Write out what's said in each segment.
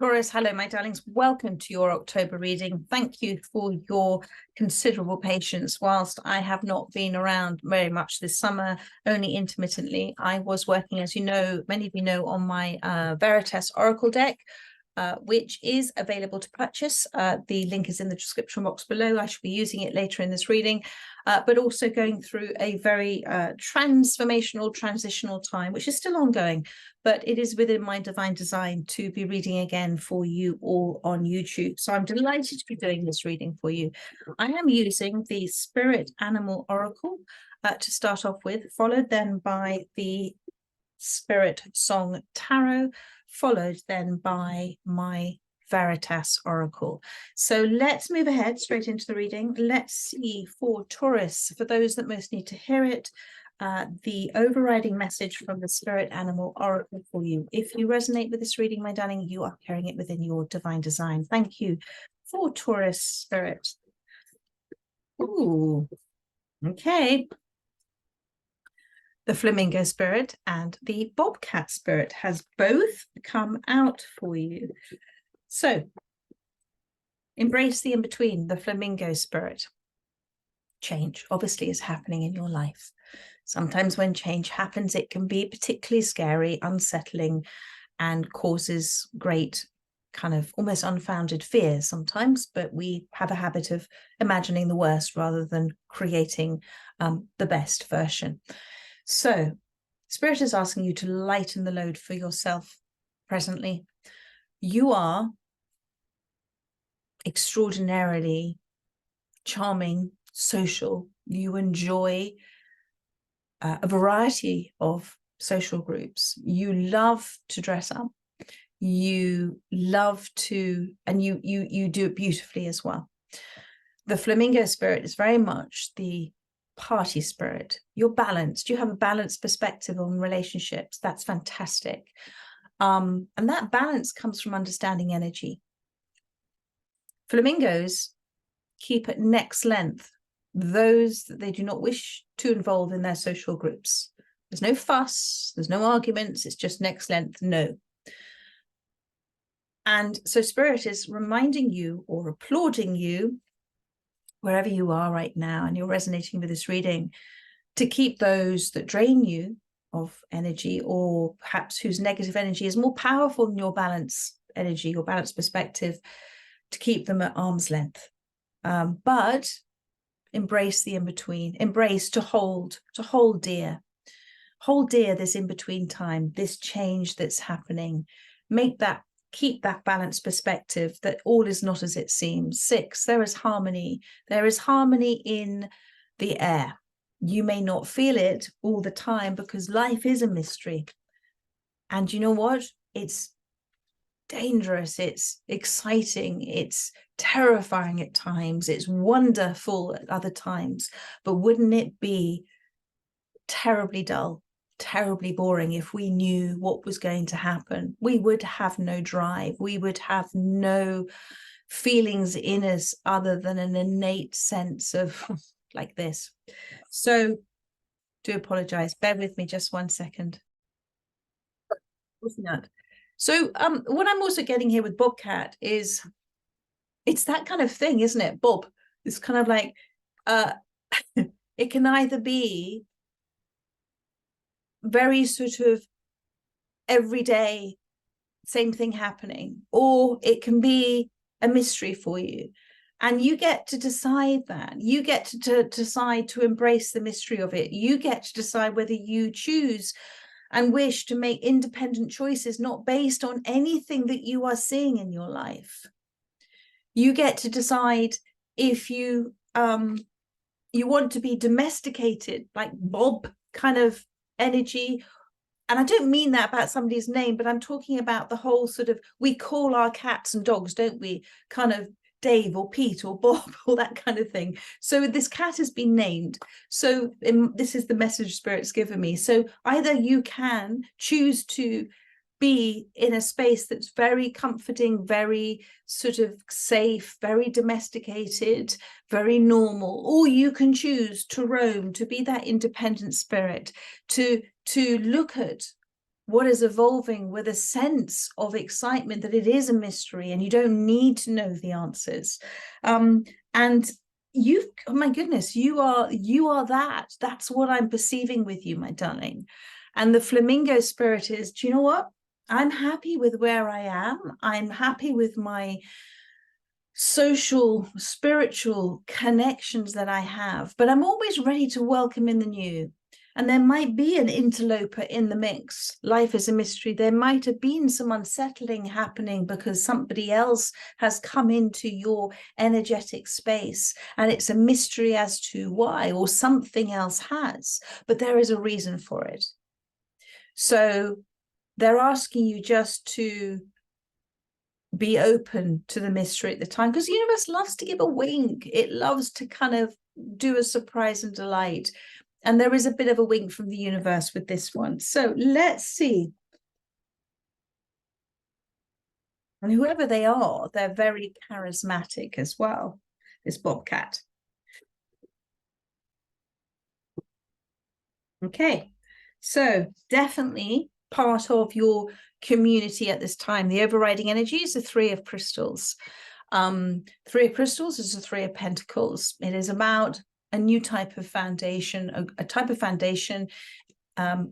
Taurus, hello, my darlings. Welcome to your October reading. Thank you for your considerable patience. Whilst I have not been around very much this summer, only intermittently, I was working, as you know, many of you know, on my Veritas Oracle Deck, which is available to purchase. The link is in the description box below. I shall be using it later in this reading, but also going through a very transformational, transitional time, which is still ongoing, but it is within my divine design to be reading again for you all on YouTube. So I'm delighted to be doing this reading for you. I am using the Spirit Animal Oracle to start off with, followed then by the Spirit Song Tarot, followed then by my Veritas Oracle. So let's move ahead straight into the reading. Let's see for Taurus, for those that most need to hear it, the overriding message from the Spirit Animal Oracle for you. If you resonate with this reading, my darling, you are carrying it within your divine design. Thank you for Taurus Spirit. Ooh, okay. The Flamingo Spirit and the Bobcat Spirit has both come out for you. So, embrace the in-between, the Flamingo Spirit. Change, obviously, is happening in your life. Sometimes when change happens, it can be particularly scary, unsettling, and causes great kind of almost unfounded fear sometimes, but we have a habit of imagining the worst rather than creating the best version. So, Spirit is asking you to lighten the load for yourself presently. You are extraordinarily charming, social. You enjoy a variety of social groups. You love to dress up. You love to, and you do it beautifully as well. The Flamingo Spirit is very much the party spirit. You're balanced. You have a balanced perspective on relationships. That's fantastic. And that balance comes from understanding energy. Flamingos keep at neck's length those that they do not wish to involve in their social groups. There's no fuss, there's no arguments, it's just neck's length, no. And so Spirit is reminding you or applauding you, wherever you are right now, and you're resonating with this reading, to keep those that drain you of energy, or perhaps whose negative energy is more powerful than your balanced energy, your balanced perspective, to keep them at arm's length. But embrace the in-between, embrace to hold dear this in-between time, this change that's happening. Keep that balanced perspective that all is not as it seems. 6, there is harmony in the air. You may not feel it all the time because life is a mystery, and you know what, it's dangerous, it's exciting, it's terrifying at times, it's wonderful at other times, but wouldn't it be terribly dull, terribly boring if we knew what was going to happen? We would have no drive, we would have no feelings in us other than an innate sense of like this. So do apologize, bear with me just 1 second. So what I'm also getting here with Bobcat is, it's that kind of thing, isn't it? Bob, it's kind of like, it can either be very sort of everyday, same thing happening, or it can be a mystery for you. And you get to decide that. You get to decide to embrace the mystery of it. You get to decide whether you choose and wish to make independent choices, not based on anything that you are seeing in your life. You get to decide if you want to be domesticated, like Bob kind of energy. And I don't mean that about somebody's name, but I'm talking about the whole sort of, we call our cats and dogs, don't we, kind of Dave or Pete or Bob or that kind of thing. So this cat has been named. So this is the message Spirit's given me. So either you can choose to be in a space that's very comforting, very sort of safe, very domesticated, very normal, or you can choose to roam, to be that independent spirit, to look at what is evolving with a sense of excitement that it is a mystery and you don't need to know the answers. And you, oh my goodness, you are that's what I'm perceiving with you, my darling. And the flamingo spirit is, do you know what? I'm happy with where I am. I'm happy with my social, spiritual connections that I have, but I'm always ready to welcome in the new. And there might be an interloper in the mix. Life is a mystery. There might have been some unsettling happening because somebody else has come into your energetic space, and it's a mystery as to why, or something else has, but there is a reason for it. So they're asking you just to be open to the mystery at the time, because the universe loves to give a wink. It loves to kind of do a surprise and delight. And there is a bit of a wink from the universe with this one. So let's see. And whoever they are, they're very charismatic as well, this bobcat. Okay, so definitely part of your community at this time. The overriding energy is the Three of Crystals. Three of Crystals is the Three of Pentacles. It is about a new type of foundation, a type of foundation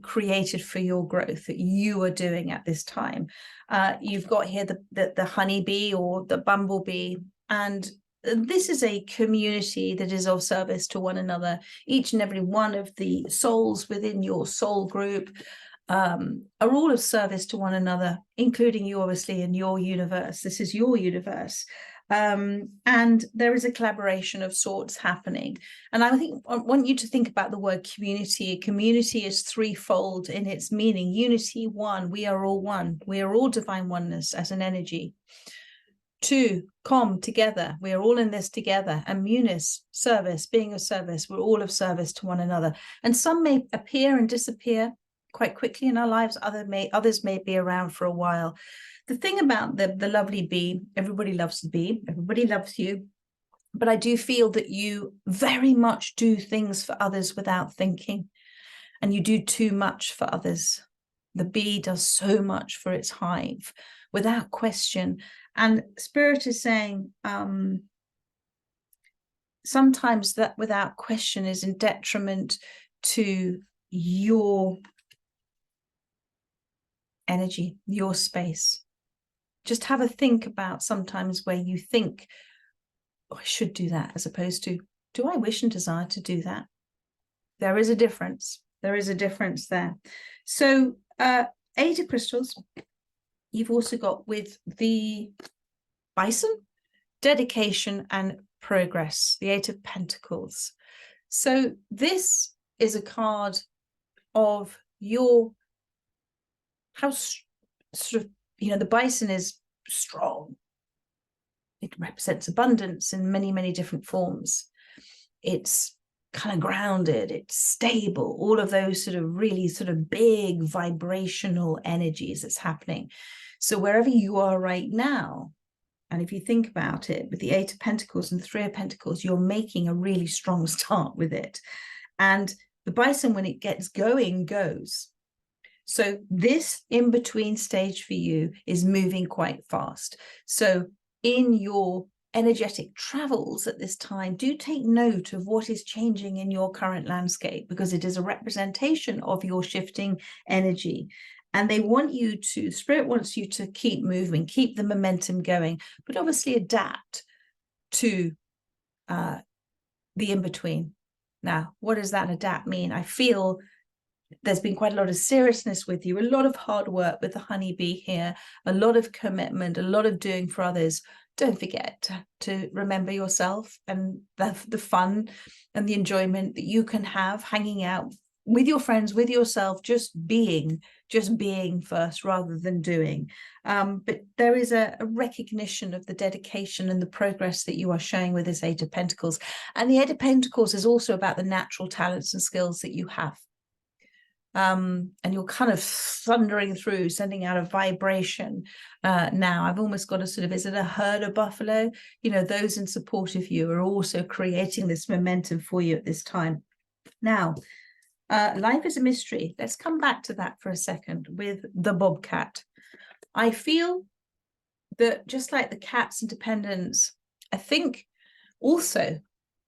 created for your growth that you are doing at this time. You've got here the honeybee or the bumblebee, and this is a community that is of service to one another. Each and every one of the souls within your soul group are all of service to one another, including you, obviously, in your universe. This is your universe. And there is a collaboration of sorts happening. And I want you to think about the word community. Community is threefold in its meaning. Unity, one, we are all one. We are all divine oneness as an energy. Two, together. We are all in this together. And munis, service, being of service. We're all of service to one another. And some may appear and disappear quite quickly in our lives. Others may be around for a while. The thing about the lovely bee, everybody loves the bee, everybody loves you, but I do feel that you very much do things for others without thinking, and you do too much for others. The bee does so much for its hive without question. And Spirit is saying sometimes that without question is in detriment to your energy, your space. Just have a think about sometimes where you think, oh, I should do that, as opposed to, do I wish and desire to do that? There is a difference. There is a difference there. So Eight of Crystals, you've also got with the bison, dedication and progress, the Eight of Pentacles. So this is a card of your, how sort of, the bison is strong. It represents abundance in many, many different forms. It's kind of grounded, it's stable, all of those sort of really sort of big vibrational energies that's happening. So wherever you are right now, and if you think about it, with the Eight of Pentacles and the Three of Pentacles, you're making a really strong start with it. And the bison, when it gets going, goes. So this in-between stage for you is moving quite fast. So in your energetic travels at this time, do take note of what is changing in your current landscape, because it is a representation of your shifting energy. And they want you to, Spirit wants you to keep moving, keep the momentum going, but obviously adapt to the in-between. Now, what does that adapt mean? I feel there's been quite a lot of seriousness with you, a lot of hard work with the honeybee here, a lot of commitment, a lot of doing for others. Don't forget to remember yourself and the fun and the enjoyment that you can have hanging out with your friends, with yourself, just being first rather than doing. But there is a recognition of the dedication and the progress that you are showing with this Eight of Pentacles. And the Eight of Pentacles is also about the natural talents and skills that you have. And you're kind of thundering through, sending out a vibration. Now I've almost got a sort of, is it a herd of buffalo? Those in support of you are also creating this momentum for you at this time. Now, Life is a mystery. Let's come back to that for a second with the bobcat. I feel that just like the cat's independence, I think also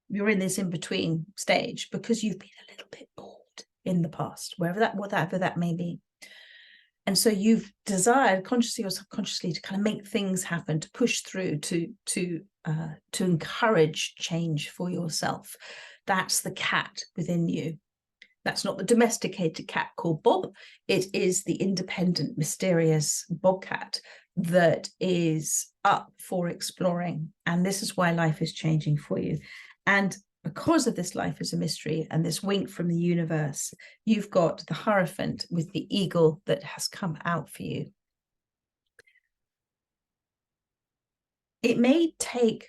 you're in this in-between stage because you've been a little bit bored in the past, whatever that may be. And so you've desired consciously or subconsciously to kind of make things happen, to push through, to encourage change for yourself. That's the cat within you. That's not the domesticated cat called Bob. It is the independent, mysterious bobcat that is up for exploring. And this is why life is changing for you. And because of this life is a mystery and this wink from the universe, you've got the Hierophant with the eagle that has come out for you. It may take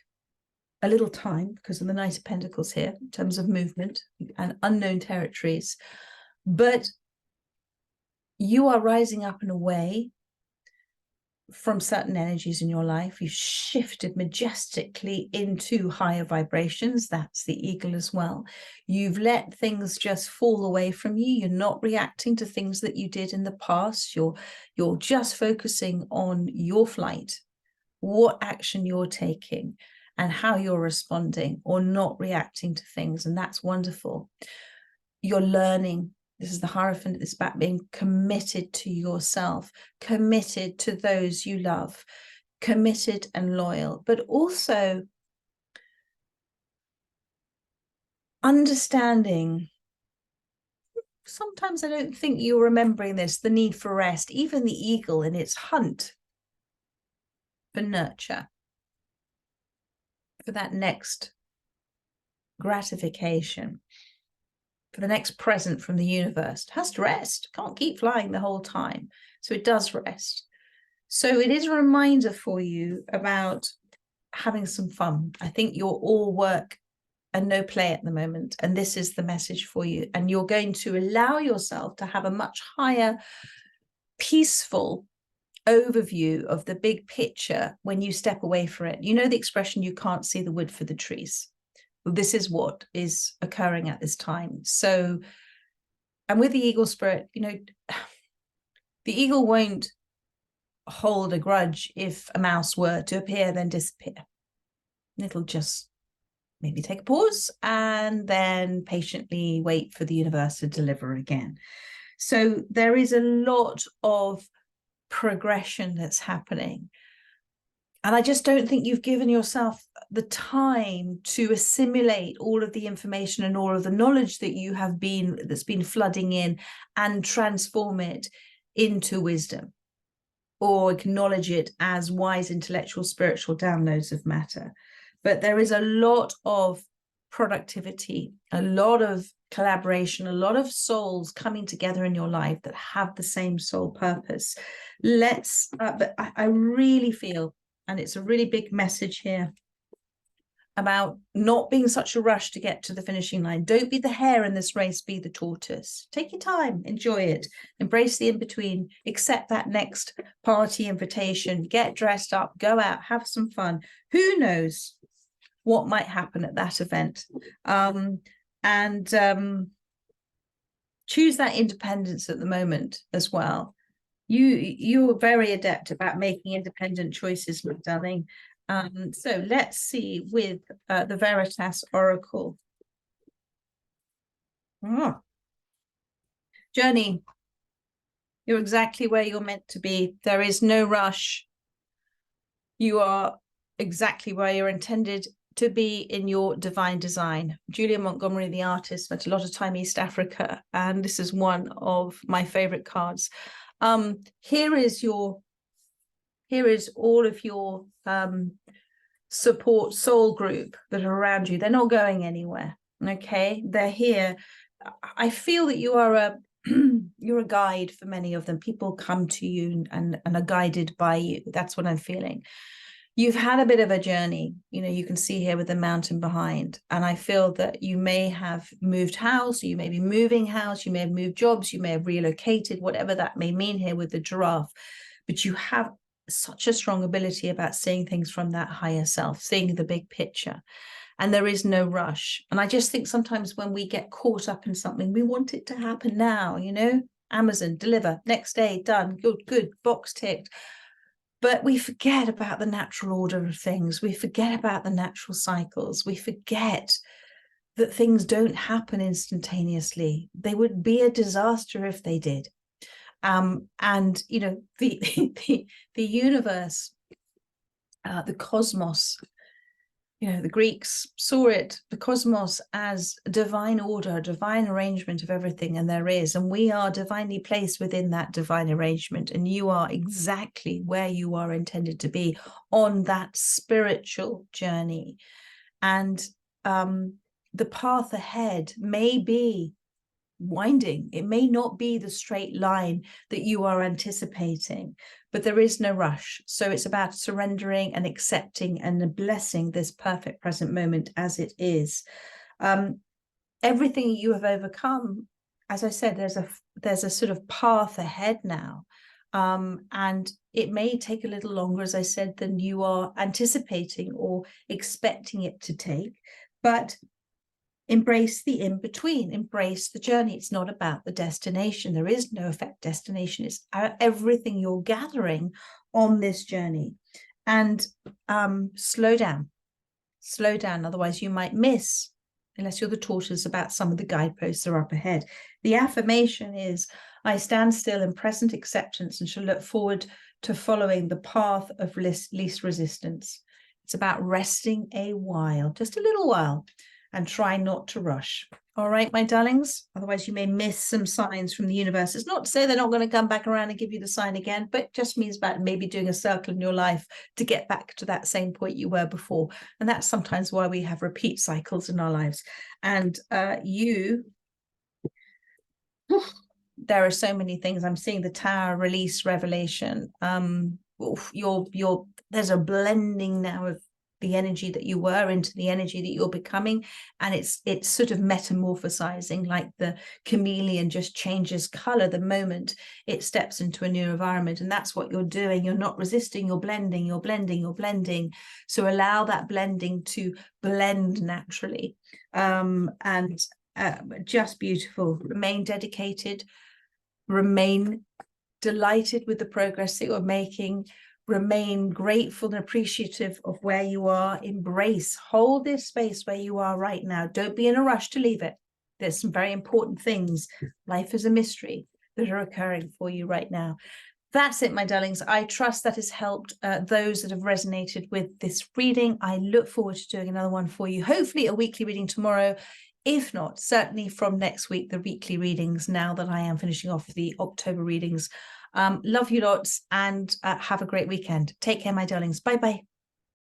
a little time because of the Knight of Pentacles here in terms of movement and unknown territories, but you are rising up and away from certain energies in your life. You've shifted majestically into higher vibrations. That's the eagle as well. You've let things just fall away from you. You're not reacting to things that you did in the past. You're just focusing on your flight, what action you're taking, and how you're responding or not reacting to things. And that's wonderful. You're learning. This is the Hierophant. It's about being committed to yourself, committed to those you love, committed and loyal, but also understanding. Sometimes I don't think you're remembering this, the need for rest. Even the eagle in its hunt for nurture, for that next gratification, for the next present from the universe, has to rest, can't keep flying the whole time. So it does rest. So it is a reminder for you about having some fun. I think you're all work and no play at the moment. And this is the message for you. And you're going to allow yourself to have a much higher, peaceful overview of the big picture when you step away from it. You know the expression, you can't see the wood for the trees. This is what is occurring at this time. So, and with the eagle spirit, you know, the eagle won't hold a grudge if a mouse were to appear, then disappear. It'll just maybe take a pause and then patiently wait for the universe to deliver again. So there is a lot of progression that's happening. And I just don't think you've given yourself the time to assimilate all of the information and all of the knowledge that you have that's been flooding in and transform it into wisdom or acknowledge it as wise, intellectual, spiritual downloads of matter. But there is a lot of productivity, a lot of collaboration, a lot of souls coming together in your life that have the same soul purpose. But I really feel, and it's a really big message here, about not being such a rush to get to the finishing line. Don't be the hare in this race, be the tortoise. Take your time, enjoy it, embrace the in-between, accept that next party invitation, get dressed up, go out, have some fun. Who knows what might happen at that event? Choose that independence at the moment as well. You're very adept about making independent choices, my darling. So let's see with the Veritas Oracle. Journey. You're exactly where you're meant to be. There is no rush. You are exactly where you're intended to be in your divine design. Julia Montgomery, the artist, spent a lot of time in East Africa, and this is one of my favorite cards. Here is all of your support soul group that are around you. They're not going anywhere. Okay, they're here. I feel that you are you're a guide for many of them. People come to you and are guided by you. That's what I'm feeling. You've had a bit of a journey, you know, you can see here with the mountain behind. And I feel that you may have moved house, you may be moving house, you may have moved jobs, you may have relocated, whatever that may mean here with the giraffe. But you have such a strong ability about seeing things from that higher self, seeing the big picture. and there is no rush. And I just think sometimes when we get caught up in something, we want it to happen now, you know, Amazon, deliver, next day, done, good, box ticked. But we forget about the natural order of things. We forget about the natural cycles. We forget that things don't happen instantaneously. They would be a disaster if they did. And, you know, the universe, the cosmos, you know, the Greeks saw it, the cosmos, as divine order, divine arrangement of everything, and there is, and we are divinely placed within that divine arrangement, and you are exactly where you are intended to be on that spiritual journey. And the path ahead may be winding. It may not be the straight line that you are anticipating, but there is no rush. So it's about surrendering and accepting and blessing this perfect present moment as it is. Everything you have overcome, as I said, there's a sort of path ahead now. And it may take a little longer, as I said, than you are anticipating or expecting it to take, but embrace the in-between, embrace the journey. It's not about the destination. There is no effect destination. It's everything you're gathering on this journey. And slow down. Otherwise you might miss, unless you're the tortoise, about some of the guideposts that are up ahead. The affirmation is, I stand still in present acceptance and shall look forward to following the path of least resistance. It's about resting a while, just a little while, and try not to rush. All right, my darlings, otherwise you may miss some signs from the universe. It's not to say they're not going to come back around and give you the sign again, but just means about maybe doing a circle in your life to get back to that same point you were before. And that's sometimes why we have repeat cycles in our lives. And there are so many things. I'm seeing the Tower, release, revelation. There's a blending now of the energy that you were into the energy that you're becoming, and it's sort of metamorphosizing, like the chameleon just changes color the moment it steps into a new environment. And that's what you're doing. You're not resisting, you're blending. So allow that blending to blend naturally. Just beautiful. Remain dedicated, remain delighted with the progress that you're making. Remain grateful and appreciative of where you are. Embrace, hold this space where you are right now. Don't be in a rush to leave it. There's some very important things. Life is a mystery that are occurring for you right now. That's it, my darlings. I trust that has helped those that have resonated with this reading. I look forward to doing another one for you. Hopefully a weekly reading tomorrow. If not, certainly from next week, the weekly readings, now that I am finishing off the October readings. Love you lots, and have a great weekend. Take care, my darlings. Bye-bye.